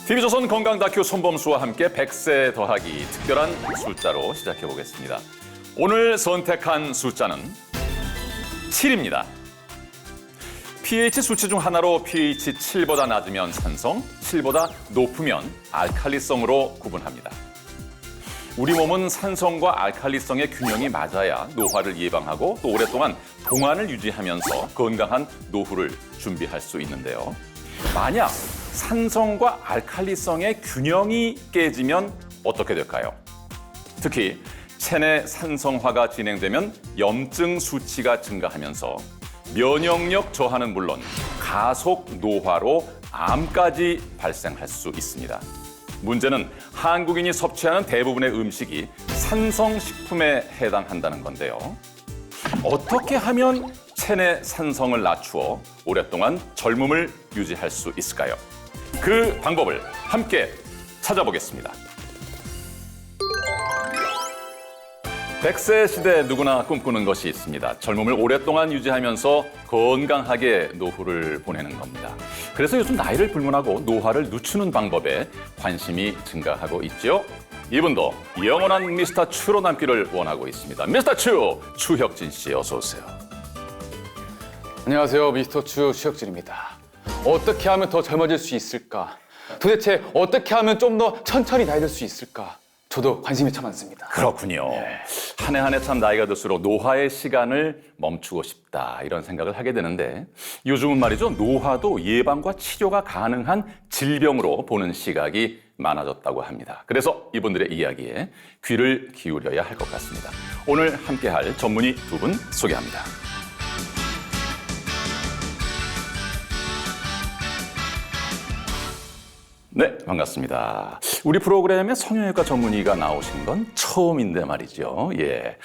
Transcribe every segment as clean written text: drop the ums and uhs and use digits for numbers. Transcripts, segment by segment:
TV조선 건강 다큐 손범수와 함께 100세 더하기 특별한 숫자로 시작해 보겠습니다. 오늘 선택한 숫자는 7입니다. pH 수치 중 하나로 pH 7보다 낮으면 산성, 7보다 높으면 알칼리성으로 구분합니다. 우리 몸은 산성과 알칼리성의 균형이 맞아야 노화를 예방하고 또 오랫동안 동안을 유지하면서 건강한 노후를 준비할 수 있는데요. 만약 산성과 알칼리성의 균형이 깨지면 어떻게 될까요? 특히 체내 산성화가 진행되면 염증 수치가 증가하면서 면역력 저하는 물론 가속 노화로 암까지 발생할 수 있습니다. 문제는 한국인이 섭취하는 대부분의 음식이 산성식품에 해당한다는 건데요. 어떻게 하면 체내 산성을 낮추어 오랫동안 젊음을 유지할 수 있을까요? 그 방법을 함께 찾아보겠습니다. 100세 시대 누구나 꿈꾸는 것이 있습니다. 젊음을 오랫동안 유지하면서 건강하게 노후를 보내는 겁니다. 그래서 요즘 나이를 불문하고 노화를 늦추는 방법에 관심이 증가하고 있죠. 이분도 영원한 미스터 추로 남기를 원하고 있습니다. 미스터 추, 추혁진 씨 어서 오세요. 안녕하세요. 미스터 추 추혁진입니다. 어떻게 하면 더 젊어질 수 있을까? 도대체 어떻게 하면 좀 더 천천히 나이 들 수 있을까? 저도 관심이 참 많습니다. 그렇군요. 한 해 한 해 참 나이가 들수록 노화의 시간을 멈추고 싶다 이런 생각을 하게 되는데 요즘은 말이죠. 노화도 예방과 치료가 가능한 질병으로 보는 시각이 많아졌다고 합니다. 그래서 이분들의 이야기에 귀를 기울여야 할 것 같습니다. 오늘 함께할 전문의 두 분 소개합니다. 네, 반갑습니다. 우리 프로그램에 성형외과 전문의가 나오신 건 처음인데 말이죠. 예,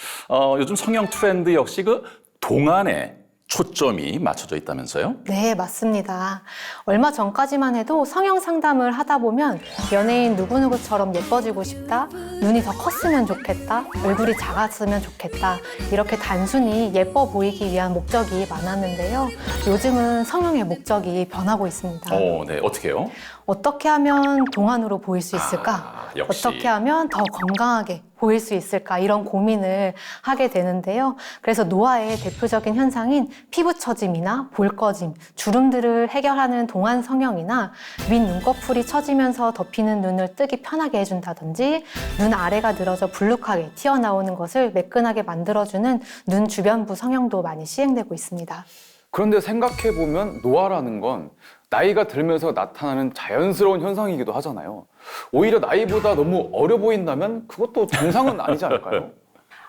요즘 성형 트렌드 역시 그 동안에 초점이 맞춰져 있다면서요? 네, 맞습니다. 얼마 전까지만 해도 성형 상담을 하다 보면 연예인 누구누구처럼 예뻐지고 싶다, 눈이 더 컸으면 좋겠다, 얼굴이 작았으면 좋겠다 이렇게 단순히 예뻐 보이기 위한 목적이 많았는데요. 요즘은 성형의 목적이 변하고 있습니다. 네, 어떻게요? 어떻게 하면 동안으로 보일 수 있을까? 역시. 어떻게 하면 더 건강하게 보일 수 있을까? 이런 고민을 하게 되는데요. 그래서 노화의 대표적인 현상인 피부 처짐이나 볼 꺼짐, 주름들을 해결하는 동안 성형이나 윗 눈꺼풀이 처지면서 덮이는 눈을 뜨기 편하게 해준다든지 눈 아래가 늘어져 불룩하게 튀어나오는 것을 매끈하게 만들어주는 눈 주변부 성형도 많이 시행되고 있습니다. 그런데 생각해보면 노화라는 건 나이가 들면서 나타나는 자연스러운 현상이기도 하잖아요. 오히려 나이보다 너무 어려 보인다면 그것도 정상은 아니지 않을까요?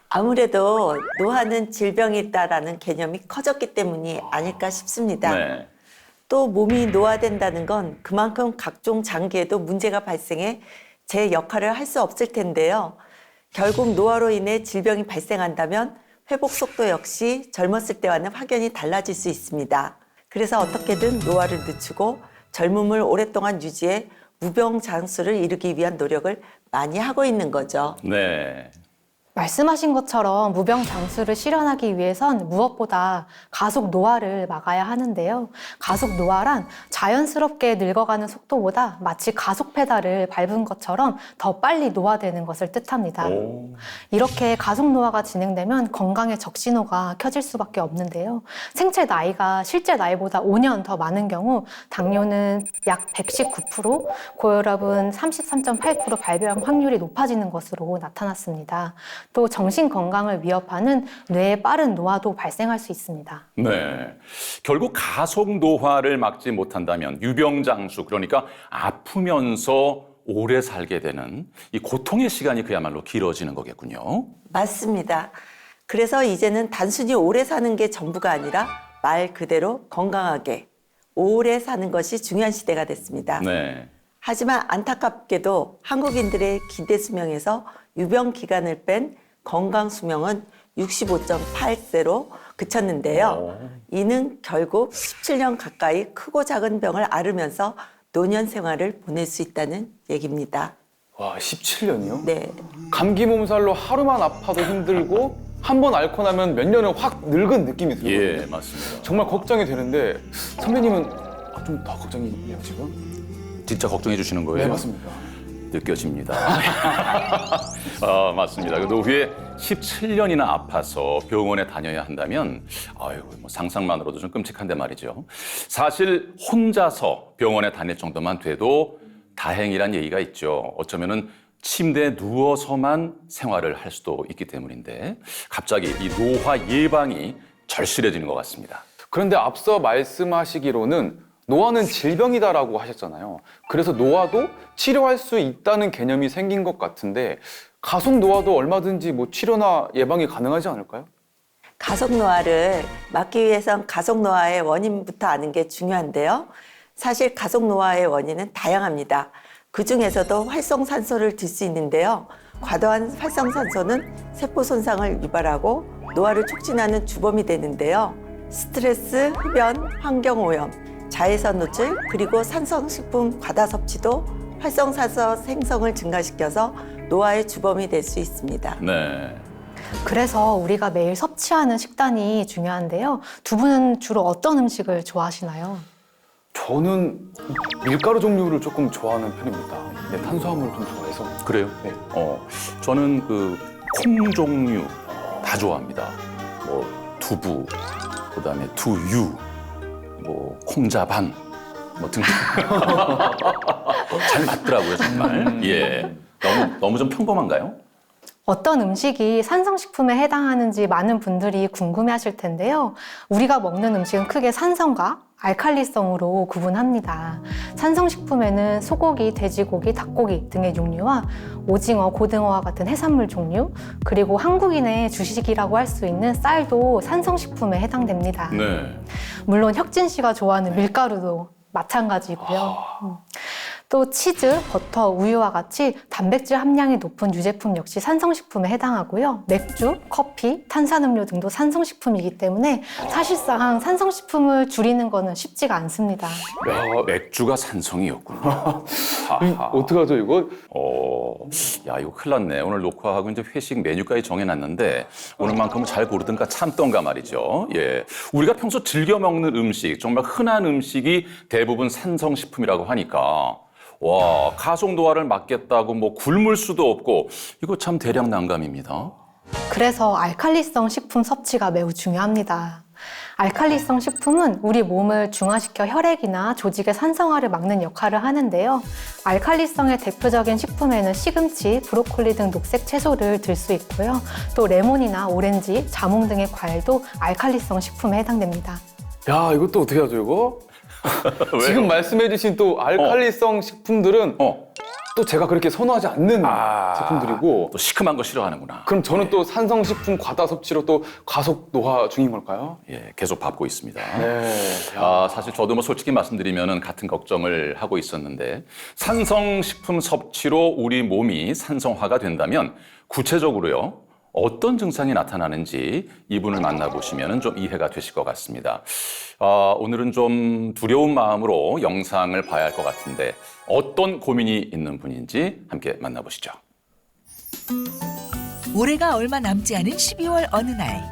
아무래도 노화는 질병이 있다라는 개념이 커졌기 때문이 아닐까 싶습니다. 네. 또 몸이 노화된다는 건 그만큼 각종 장기에도 문제가 발생해 제 역할을 할 수 없을 텐데요. 결국 노화로 인해 질병이 발생한다면 회복 속도 역시 젊었을 때와는 확연히 달라질 수 있습니다. 그래서 어떻게든 노화를 늦추고 젊음을 오랫동안 유지해 무병장수를 이루기 위한 노력을 많이 하고 있는 거죠. 네. 말씀하신 것처럼 무병장수를 실현하기 위해선 무엇보다 가속 노화를 막아야 하는데요. 가속 노화란 자연스럽게 늙어가는 속도보다 마치 가속 페달을 밟은 것처럼 더 빨리 노화되는 것을 뜻합니다. 이렇게 가속 노화가 진행되면 건강에 적신호가 켜질 수밖에 없는데요. 생체 나이가 실제 나이보다 5년 더 많은 경우 당뇨는 약 119%, 고혈압은 33.8% 발병 확률이 높아지는 것으로 나타났습니다. 또 정신 건강을 위협하는 뇌의 빠른 노화도 발생할 수 있습니다. 네. 결국 가속 노화를 막지 못한다면 유병장수, 그러니까 아프면서 오래 살게 되는 이 고통의 시간이 그야말로 길어지는 거겠군요. 맞습니다. 그래서 이제는 단순히 오래 사는 게 전부가 아니라 말 그대로 건강하게 오래 사는 것이 중요한 시대가 됐습니다. 네. 하지만 안타깝게도 한국인들의 기대 수명에서 유병 기간을 뺀 건강 수명은 65.8세로 그쳤는데요. 이는 결국 17년 가까이 크고 작은 병을 앓으면서 노년 생활을 보낼 수 있다는 얘기입니다. 와, 17년이요? 네. 감기 몸살로 하루만 아파도 힘들고 한 번 앓고 나면 몇 년은 확 늙은 느낌이 들어요. 예, 맞습니다. 정말 걱정이 되는데 선배님은 좀 더 걱정이에요 지금? 진짜 걱정해 주시는 거예요? 네, 맞습니다. 느껴집니다. 맞습니다. 그 노후에 17년이나 아파서 병원에 다녀야 한다면 아유, 뭐 상상만으로도 좀 끔찍한데 말이죠. 사실 혼자서 병원에 다닐 정도만 돼도 다행이란 얘기가 있죠. 어쩌면은 침대에 누워서만 생활을 할 수도 있기 때문인데 갑자기 이 노화 예방이 절실해지는 것 같습니다. 그런데 앞서 말씀하시기로는 노화는 질병이다라고 하셨잖아요. 그래서 노화도 치료할 수 있다는 개념이 생긴 것 같은데 가속 노화도 얼마든지 뭐 치료나 예방이 가능하지 않을까요? 가속 노화를 막기 위해선 가속 노화의 원인부터 아는 게 중요한데요. 사실 가속 노화의 원인은 다양합니다. 그 중에서도 활성산소를 들 수 있는데요. 과도한 활성산소는 세포 손상을 유발하고 노화를 촉진하는 주범이 되는데요. 스트레스, 흡연, 환경오염, 자외선 노출, 그리고 산성식품 과다 섭취도 활성산소 생성을 증가시켜서 노화의 주범이 될 수 있습니다. 네. 그래서 우리가 매일 섭취하는 식단이 중요한데요. 두 분은 주로 어떤 음식을 좋아하시나요? 저는 밀가루 종류를 조금 좋아하는 편입니다. 네, 탄수화물을 좀 좋아해서. 그래요? 네. 저는 그 콩 종류 다 좋아합니다. 뭐 두부, 그다음에 두유, 뭐 콩자반, 뭐 등등. 잘 맞더라고요, 정말. 예. 너무 좀 평범한가요? 어떤 음식이 산성식품에 해당하는지 많은 분들이 궁금해하실 텐데요. 우리가 먹는 음식은 크게 산성과 알칼리성으로 구분합니다. 산성식품에는 소고기, 돼지고기, 닭고기 등의 육류와 오징어, 고등어와 같은 해산물 종류, 그리고 한국인의 주식이라고 할 수 있는 쌀도 산성식품에 해당됩니다. 네. 물론 혁진 씨가 좋아하는 밀가루도 마찬가지고요. 또 치즈, 버터, 우유와 같이 단백질 함량이 높은 유제품 역시 산성식품에 해당하고요. 맥주, 커피, 탄산음료 등도 산성식품이기 때문에 사실상 산성식품을 줄이는 거는 쉽지가 않습니다. 맥주가 산성이었군요. 하하. 어떡하죠, 이거? 야, 이거 큰일 났네. 오늘 녹화하고 이제 회식 메뉴까지 정해놨는데 오늘만큼은 잘 고르든가 참던가 말이죠. 예. 우리가 평소 즐겨 먹는 음식, 정말 흔한 음식이 대부분 산성식품이라고 하니까 와, 가속 노화를 막겠다고 뭐 굶을 수도 없고 이거 참 대량 난감입니다. 그래서 알칼리성 식품 섭취가 매우 중요합니다. 알칼리성 식품은 우리 몸을 중화시켜 혈액이나 조직의 산성화를 막는 역할을 하는데요. 알칼리성의 대표적인 식품에는 시금치, 브로콜리 등 녹색 채소를 들 수 있고요. 또 레몬이나 오렌지, 자몽 등의 과일도 알칼리성 식품에 해당됩니다. 야, 이것도 어떻게 하죠, 이거? 지금 말씀해주신 또 알칼리성 식품들은 또 제가 그렇게 선호하지 않는 제품들이고 또 시큼한 거 싫어하는구나. 그럼 저는 또 산성식품 과다 섭취로 또 가속 노화 중인 걸까요? 예, 계속 밟고 있습니다. 네. 사실 저도 뭐 솔직히 말씀드리면은 같은 걱정을 하고 있었는데 산성식품 섭취로 우리 몸이 산성화가 된다면 구체적으로요 어떤 증상이 나타나는지 이분을 만나보시면 좀 이해가 되실 것 같습니다. 오늘은 좀 두려운 마음으로 영상을 봐야 할 것 같은데 어떤 고민이 있는 분인지 함께 만나보시죠. 올해가 얼마 남지 않은 12월 어느 날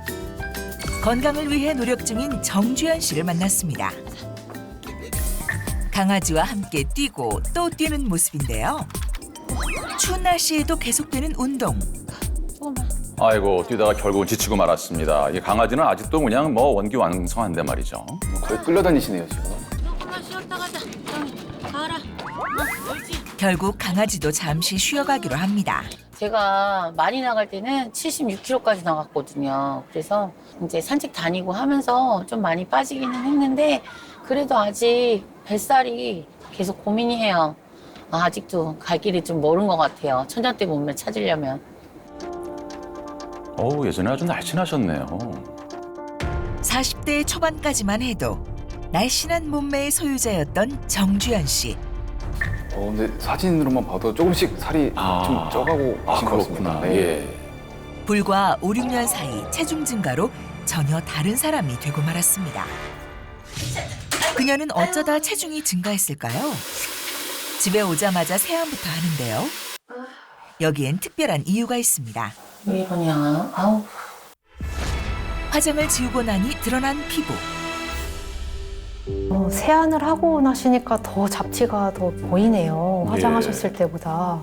건강을 위해 노력 중인 정주현 씨를 만났습니다. 강아지와 함께 뛰고 또 뛰는 모습인데요. 추운 날씨에도 계속되는 운동. 아이고 뛰다가 결국은 지치고 말았습니다. 이 강아지는 아직도 그냥 뭐 원기왕성한데 말이죠. 거의 끌려다니시네요, 지금. 조금만 쉬었다 가자. 가라. 옳지. 결국 강아지도 잠시 쉬어가기로 합니다. 제가 많이 나갈 때는 76kg까지 나갔거든요. 그래서 이제 산책 다니고 하면서 좀 많이 빠지기는 했는데 그래도 아직 뱃살이 계속 고민이에요. 아직도 갈 길이 좀 멀은 것 같아요. 천장대 몸매 찾으려면. 예전에 아주 날씬하셨네요. 40대 초반까지만 해도 날씬한 몸매의 소유자였던 정주현 씨. 근데 사진으로만 봐도 조금씩 살이 좀 쪄가고 계신 것 같습니다. 네. 예. 불과 5, 6년 사이 체중 증가로 전혀 다른 사람이 되고 말았습니다. 그녀는 어쩌다 체중이 증가했을까요? 집에 오자마자 세안부터 하는데요. 여기엔 특별한 이유가 있습니다. 왜 이러냐. 아우. 화장을 지우고 나니 드러난 피부. 세안을 하고 나시니까 더 잡티가 더 보이네요. 예. 화장하셨을 때보다.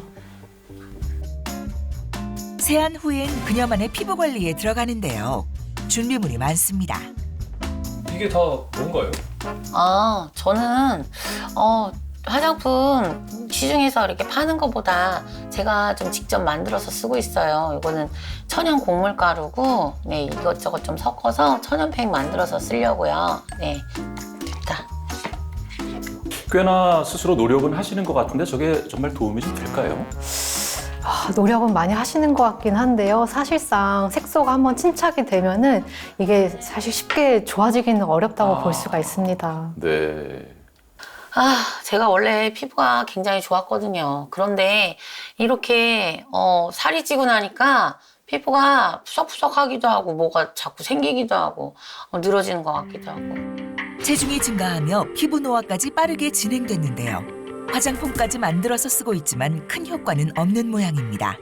세안 후엔 그녀만의 피부 관리에 들어가는데요. 준비물이 많습니다. 이게 다 뭔가요? 아, 저는 화장품 시중에서 이렇게 파는 것보다 제가 좀 직접 만들어서 쓰고 있어요. 이거는 천연 곡물 가루고, 네, 이것저것 좀 섞어서 천연팩 만들어서 쓰려고요. 네, 자, 꽤나 스스로 노력은 하시는 것 같은데 저게 정말 도움이 좀 될까요? 노력은 많이 하시는 것 같긴 한데요. 사실상 색소가 한번 침착이 되면은 이게 사실 쉽게 좋아지기는 어렵다고 볼 수가 있습니다. 네. 제가 원래 피부가 굉장히 좋았거든요. 그런데 이렇게 살이 찌고 나니까 피부가 푸석푸석하기도 하고 뭐가 자꾸 생기기도 하고 늘어지는 것 같기도 하고. 체중이 증가하며 피부 노화까지 빠르게 진행됐는데요. 화장품까지 만들어서 쓰고 있지만 큰 효과는 없는 모양입니다.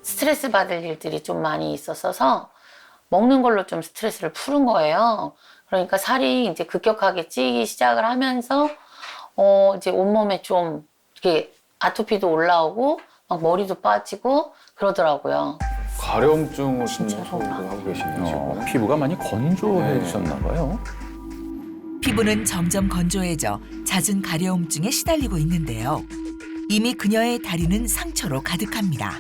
스트레스 받을 일들이 좀 많이 있었어서 먹는 걸로 좀 스트레스를 푸는 거예요. 그러니까 살이 이제 급격하게 찌기 시작을 하면서 이제 온몸에 좀 이렇게 아토피도 올라오고 막 머리도 빠지고 그러더라고요. 가려움증을 좀 진짜로. 호소를 하고 계시네요, 지금. 피부가 많이 건조해지셨나 봐요. 피부는 점점 건조해져 잦은 가려움증에 시달리고 있는데요. 이미 그녀의 다리는 상처로 가득합니다.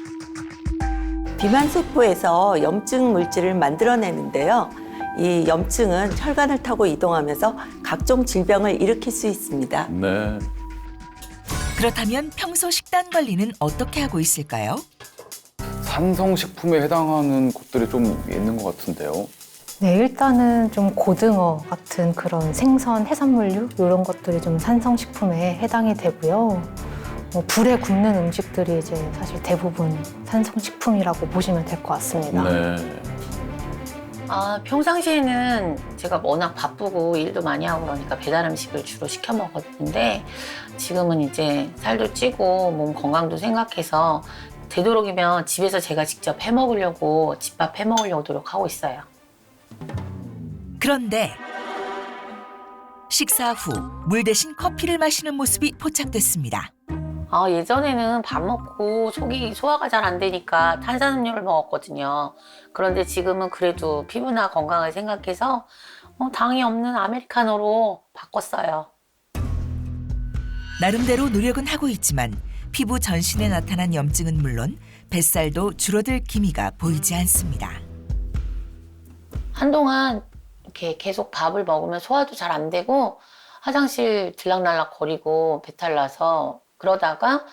비만 세포에서 염증 물질을 만들어내는데요. 이 염증은 혈관을 타고 이동하면서 각종 질병을 일으킬 수 있습니다. 네. 그렇다면 평소 식단 관리는 어떻게 하고 있을까요? 산성식품에 해당하는 것들이 좀 있는 것 같은데요. 네, 일단은 좀 고등어 같은 그런 생선, 해산물류 이런 것들이 좀 산성식품에 해당이 되고요. 불에 굽는 음식들이 이제 사실 대부분 산성식품이라고 보시면 될 것 같습니다. 네. 평상시에는 제가 워낙 바쁘고 일도 많이 하고 그러니까 배달 음식을 주로 시켜 먹었는데 지금은 이제 살도 찌고 몸 건강도 생각해서 되도록이면 집에서 제가 직접 해 먹으려고 집밥 해 먹으려고 노력하고 있어요. 그런데 식사 후 물 대신 커피를 마시는 모습이 포착됐습니다. 예전에는 밥 먹고 속이 소화가 잘 안 되니까 탄산음료를 먹었거든요. 그런데 지금은 그래도 피부나 건강을 생각해서 당이 없는 아메리카노로 바꿨어요. 나름대로 노력은 하고 있지만 피부 전신에 나타난 염증은 물론 뱃살도 줄어들 기미가 보이지 않습니다. 한동안 이렇게 계속 밥을 먹으면 소화도 잘 안 되고 화장실 들락날락 거리고 배탈 나서 그러다가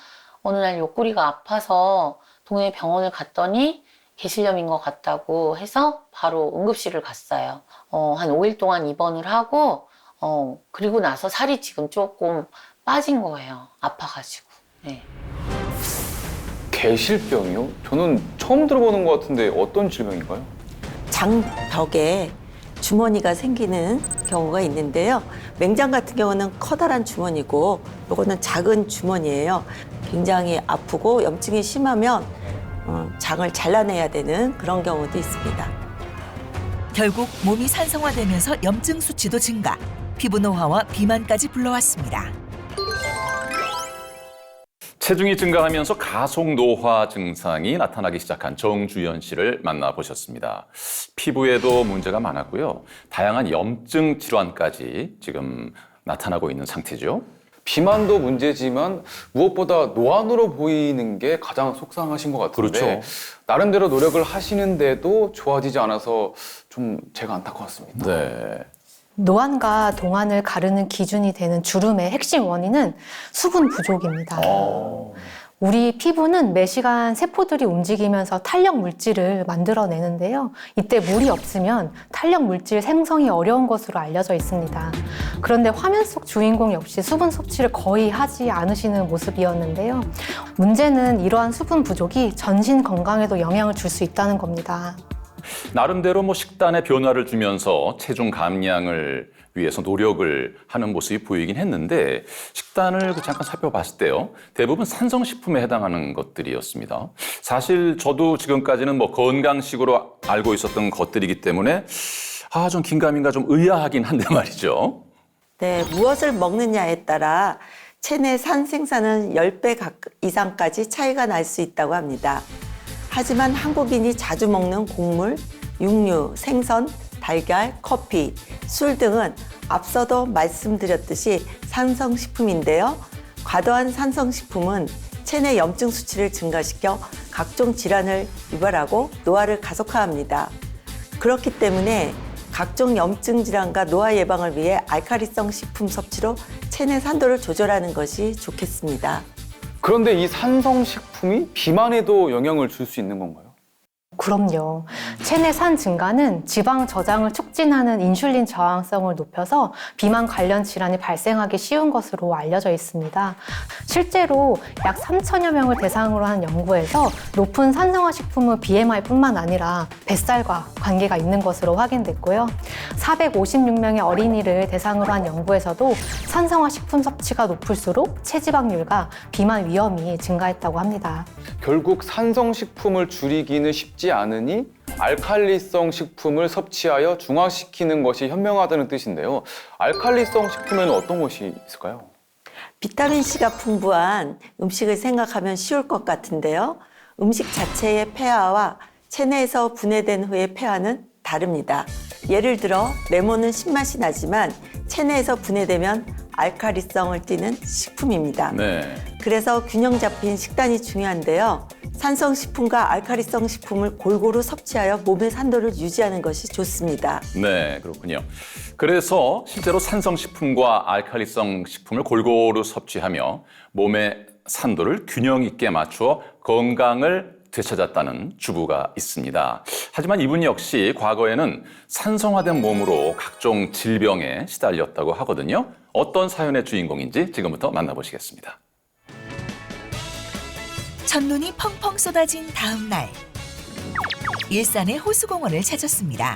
어느 날 옆구리가 아파서 동네 병원을 갔더니 개실염인 것 같다고 해서 바로 응급실을 갔어요. 한 5일 동안 입원을 하고 그리고 나서 살이 지금 조금 빠진 거예요. 아파가지고. 네. 개실병이요? 저는 처음 들어보는 것 같은데 어떤 질병인가요? 장벽에 주머니가 생기는 경우가 있는데요. 맹장 같은 경우는 커다란 주머니고 이거는 작은 주머니예요. 굉장히 아프고 염증이 심하면 장을 잘라내야 되는 그런 경우도 있습니다. 결국 몸이 산성화되면서 염증 수치도 증가, 피부 노화와 비만까지 불러왔습니다. 체중이 증가하면서 가속 노화 증상이 나타나기 시작한 정주연 씨를 만나보셨습니다. 피부에도 문제가 많았고요. 다양한 염증 질환까지 지금 나타나고 있는 상태죠. 비만도 문제지만 무엇보다 노안으로 보이는 게 가장 속상하신 것 같은데 그렇죠. 나름대로 노력을 하시는데도 좋아지지 않아서 좀 제가 안타까웠습니다. 네. 노안과 동안을 가르는 기준이 되는 주름의 핵심 원인은 수분 부족입니다. 우리 피부는 매시간 세포들이 움직이면서 탄력 물질을 만들어내는데요. 이때 물이 없으면 탄력 물질 생성이 어려운 것으로 알려져 있습니다. 그런데 화면 속 주인공 역시 수분 섭취를 거의 하지 않으시는 모습이었는데요. 문제는 이러한 수분 부족이 전신 건강에도 영향을 줄 수 있다는 겁니다. 나름대로 식단에 변화를 주면서 체중 감량을 위해서 노력을 하는 모습이 보이긴 했는데 식단을 잠깐 살펴봤을 때요. 대부분 산성식품에 해당하는 것들이었습니다. 사실 저도 지금까지는 건강식으로 알고 있었던 것들이기 때문에 좀 긴가민가 좀 의아하긴 한데 말이죠. 네, 무엇을 먹느냐에 따라 체내 산 생산은 10배 이상까지 차이가 날 수 있다고 합니다. 하지만 한국인이 자주 먹는 곡물, 육류, 생선, 달걀, 커피, 술 등은 앞서도 말씀드렸듯이 산성식품인데요. 과도한 산성식품은 체내 염증 수치를 증가시켜 각종 질환을 유발하고 노화를 가속화합니다. 그렇기 때문에 각종 염증 질환과 노화 예방을 위해 알칼리성 식품 섭취로 체내 산도를 조절하는 것이 좋겠습니다. 그런데 이 산성식품이 비만에도 영향을 줄 수 있는 건가요? 그럼요. 체내 산 증가는 지방 저장을 촉진하는 인슐린 저항성을 높여서 비만 관련 질환이 발생하기 쉬운 것으로 알려져 있습니다. 실제로 약 3천여 명을 대상으로 한 연구에서 높은 산성화 식품은 BMI뿐만 아니라 뱃살과 관계가 있는 것으로 확인됐고요. 456명의 어린이를 대상으로 한 연구에서도 산성화 식품 섭취가 높을수록 체지방률과 비만 위험이 증가했다고 합니다. 결국 산성식품을 줄이기는 쉽지 않으니 알칼리성 식품을 섭취하여 중화시키는 것이 현명하다는 뜻인데요. 알칼리성 식품에는 어떤 것이 있을까요? 비타민C가 풍부한 음식을 생각하면 쉬울 것 같은데요. 음식 자체의 폐하와 체내에서 분해된 후의 폐하는 다릅니다. 예를 들어 레몬은 신맛이 나지만 체내에서 분해되면 알칼리성을 띠는 식품입니다. 네. 그래서 균형 잡힌 식단이 중요한데요. 산성식품과 알칼리성 식품을 골고루 섭취하여 몸의 산도를 유지하는 것이 좋습니다. 네, 그렇군요. 그래서 실제로 산성식품과 알칼리성 식품을 골고루 섭취하며 몸의 산도를 균형 있게 맞추어 건강을 되찾았다는 주부가 있습니다. 하지만 이분 역시 과거에는 산성화된 몸으로 각종 질병에 시달렸다고 하거든요. 어떤 사연의 주인공인지 지금부터 만나보시겠습니다. 첫눈이 펑펑 쏟아진 다음 날, 일산의 호수공원을 찾았습니다.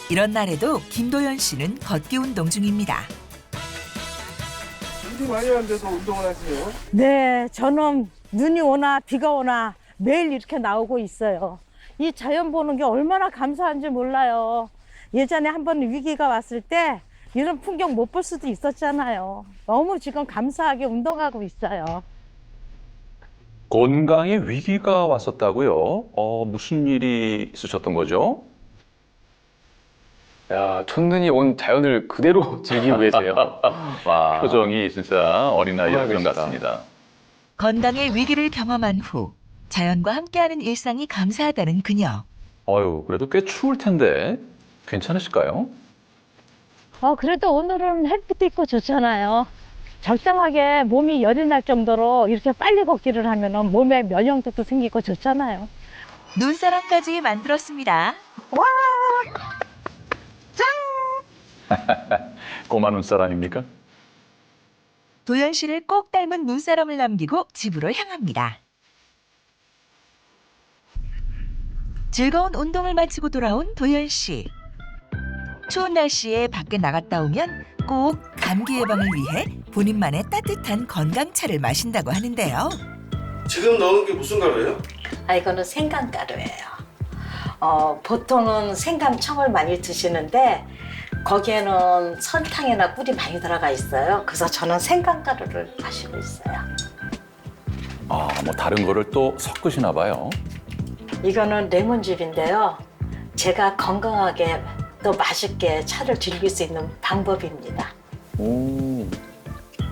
이런 날에도 김도연 씨는 걷기 운동 중입니다. 눈이 많이 왔는데도 운동을 하세요? 네, 저는 눈이 오나 비가 오나 매일 이렇게 나오고 있어요. 이 자연 보는 게 얼마나 감사한지 몰라요. 예전에 한번 위기가 왔을 때 이런 풍경 못 볼 수도 있었잖아요. 너무 지금 감사하게 운동하고 있어요. 건강에 위기가 왔었다고요? 무슨 일이 있으셨던 거죠? 야, 첫눈이 온 자연을 그대로 즐기고 계세요. 와. 표정이 진짜 어린아이 정말 표정 멋있다. 같습니다. 건강의 위기를 경험한 후 자연과 함께하는 일상이 감사하다는 그녀. 그래도 꽤 추울 텐데 괜찮으실까요? 그래도 오늘은 햇빛도 있고 좋잖아요. 적당하게 몸이 열이 날 정도로 이렇게 빨리 걷기를 하면 몸에 면역력도 생기고 좋잖아요. 눈사람까지 만들었습니다. 꼬마 눈사람입니까? 도연 씨를 꼭 닮은 눈사람을 남기고 집으로 향합니다. 즐거운 운동을 마치고 돌아온 도연 씨. 추운 날씨에 밖에 나갔다 오면 꼭 감기 예방을 위해 본인만의 따뜻한 건강차를 마신다고 하는데요. 지금 넣은 게 무슨 가루예요? 이거는 생강가루예요. 보통은 생강청을 많이 드시는데 거기에는 설탕이나 꿀이 많이 들어가 있어요. 그래서 저는 생강가루를 마시고 있어요. 뭐 다른 거를 또 섞으시나 봐요. 이거는 레몬즙인데요. 제가 건강하게 또 맛있게 차를 즐길 수 있는 방법입니다.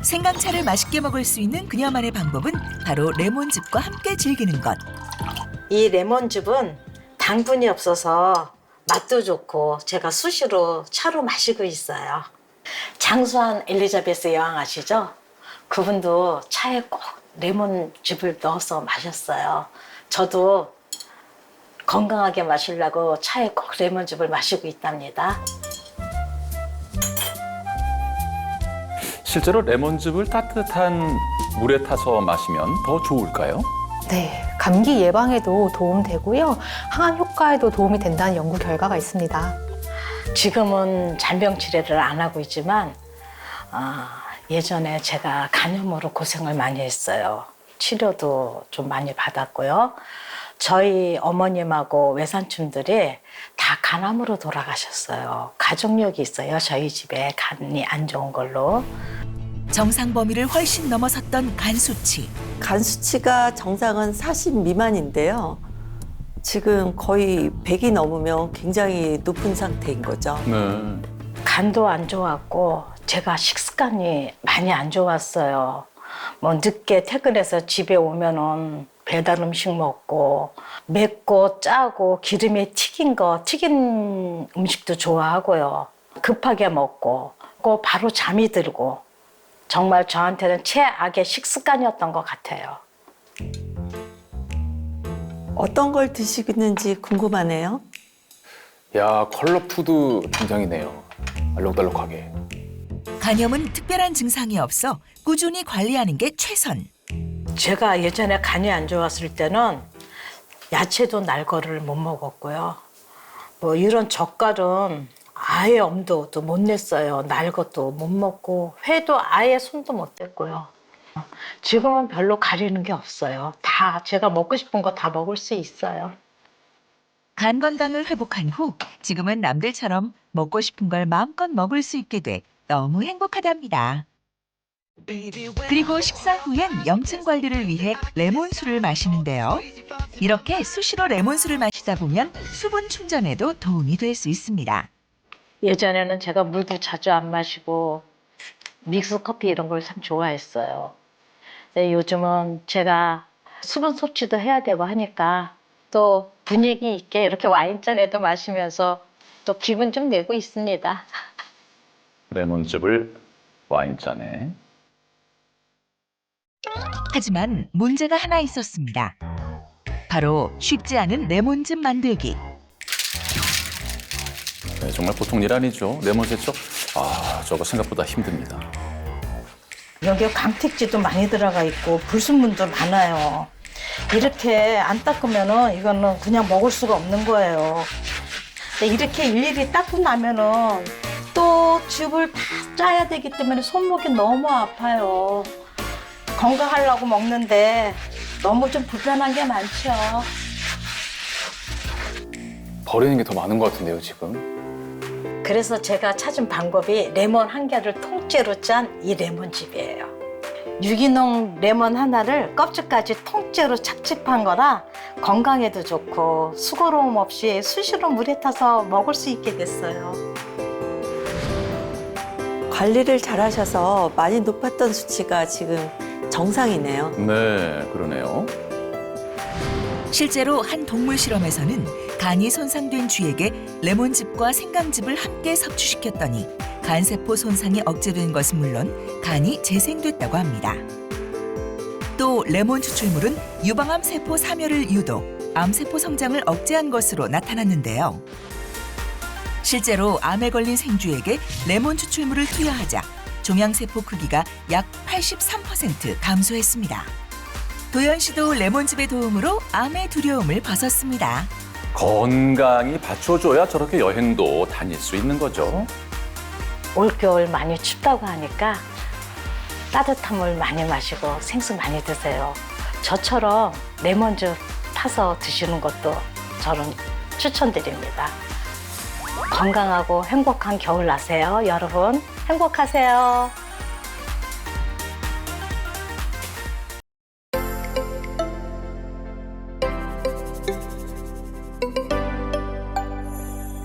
생강차를 맛있게 먹을 수 있는 그녀만의 방법은 바로 레몬즙과 함께 즐기는 것. 이 레몬즙은 당분이 없어서 맛도 좋고 제가 수시로 차로 마시고 있어요. 장수한 엘리자베스 여왕 아시죠? 그분도 차에 꼭 레몬즙을 넣어서 마셨어요. 저도 건강하게 마시려고 차에 꼭 레몬즙을 마시고 있답니다. 실제로 레몬즙을 따뜻한 물에 타서 마시면 더 좋을까요? 네, 감기 예방에도 도움되고요. 항암 효과에도 도움이 된다는 연구 결과가 있습니다. 지금은 잔병 치료를 안 하고 있지만 예전에 제가 간염으로 고생을 많이 했어요. 치료도 좀 많이 받았고요. 저희 어머님하고 외삼촌들이 다 다 간암으로 돌아가셨어요. 가족력이 있어요. 저희 집에 간이 안 좋은 걸로. 정상 범위를 훨씬 넘어섰던 간 수치. 간 수치가 정상은 40 미만인데요. 지금 거의 100이 넘으면 굉장히 높은 상태인 거죠. 네. 간도 안 좋았고 제가 식습관이 많이 안 좋았어요. 뭐 늦게 퇴근해서 집에 오면은 배달 음식 먹고 맵고 짜고 기름에 튀긴 음식도 좋아하고요. 급하게 먹고 또 바로 잠이 들고 정말 저한테는 최악의 식습관이었던 것 같아요. 어떤 걸 드시는지 궁금하네요. 야, 컬러푸드 등장이네요. 알록달록하게. 간염은 특별한 증상이 없어 꾸준히 관리하는 게 최선. 제가 예전에 간이 안 좋았을 때는 야채도 날 거를 못 먹었고요. 뭐 이런 젓갈은 아예 엄두도 못 냈어요. 날 것도 못 먹고 회도 아예 손도 못 댔고요. 지금은 별로 가리는 게 없어요. 다 제가 먹고 싶은 거 다 먹을 수 있어요. 간 건강을 회복한 후 지금은 남들처럼 먹고 싶은 걸 마음껏 먹을 수 있게 돼 너무 행복하답니다. 그리고 식사 후엔 염증 관리를 위해 레몬수를 마시는데요. 이렇게 수시로 레몬수를 마시다 보면 수분 충전에도 도움이 될 수 있습니다. 예전에는 제가 물도 자주 안 마시고 믹스커피 이런 걸 참 좋아했어요. 근데 요즘은 제가 수분 섭취도 해야 되고 하니까 또 분위기 있게 이렇게 와인잔에도 마시면서 또 기분 좀 내고 있습니다. 레몬즙을 와인잔에. 하지만 문제가 하나 있었습니다. 바로 쉽지 않은 레몬즙 만들기. 네, 정말 보통 일 아니죠. 레몬 세척. 저거 생각보다 힘듭니다. 여기에 광택지도 많이 들어가 있고 불순물도 많아요. 이렇게 안 닦으면은 이거는 그냥 먹을 수가 없는 거예요. 근데 이렇게 일일이 닦고 나면은 또 즙을 다 짜야 되기 때문에 손목이 너무 아파요. 건강하려고 먹는데 너무 좀 불편한 게 많죠. 버리는 게 더 많은 것 같은데요, 지금. 그래서 제가 찾은 방법이 레몬 한 개를 통째로 짠 이 레몬즙이에요. 유기농 레몬 하나를 껍질까지 통째로 착즙한 거라 건강에도 좋고 수고로움 없이 수시로 물에 타서 먹을 수 있게 됐어요. 관리를 잘 하셔서 많이 높았던 수치가 지금 정상이네요. 네, 그러네요. 실제로 한 동물 실험에서는 간이 손상된 쥐에게 레몬즙과 생강즙을 함께 섭취시켰더니 간세포 손상이 억제된 것은 물론 간이 재생됐다고 합니다. 또 레몬 추출물은 유방암 세포 사멸을 유도, 암세포 성장을 억제한 것으로 나타났는데요. 실제로 암에 걸린 생쥐에게 레몬 추출물을 투여하자 종양세포 크기가 약 83% 감소했습니다. 도연 씨도 레몬즙의 도움으로 암의 두려움을 벗었습니다. 건강이 받쳐줘야 저렇게 여행도 다닐 수 있는 거죠. 올겨울 많이 춥다고 하니까 따뜻한 물 많이 마시고 생수 많이 드세요. 저처럼 레몬즙 타서 드시는 것도 저는 추천드립니다. 건강하고 행복한 겨울 나세요, 여러분. 행복하세요.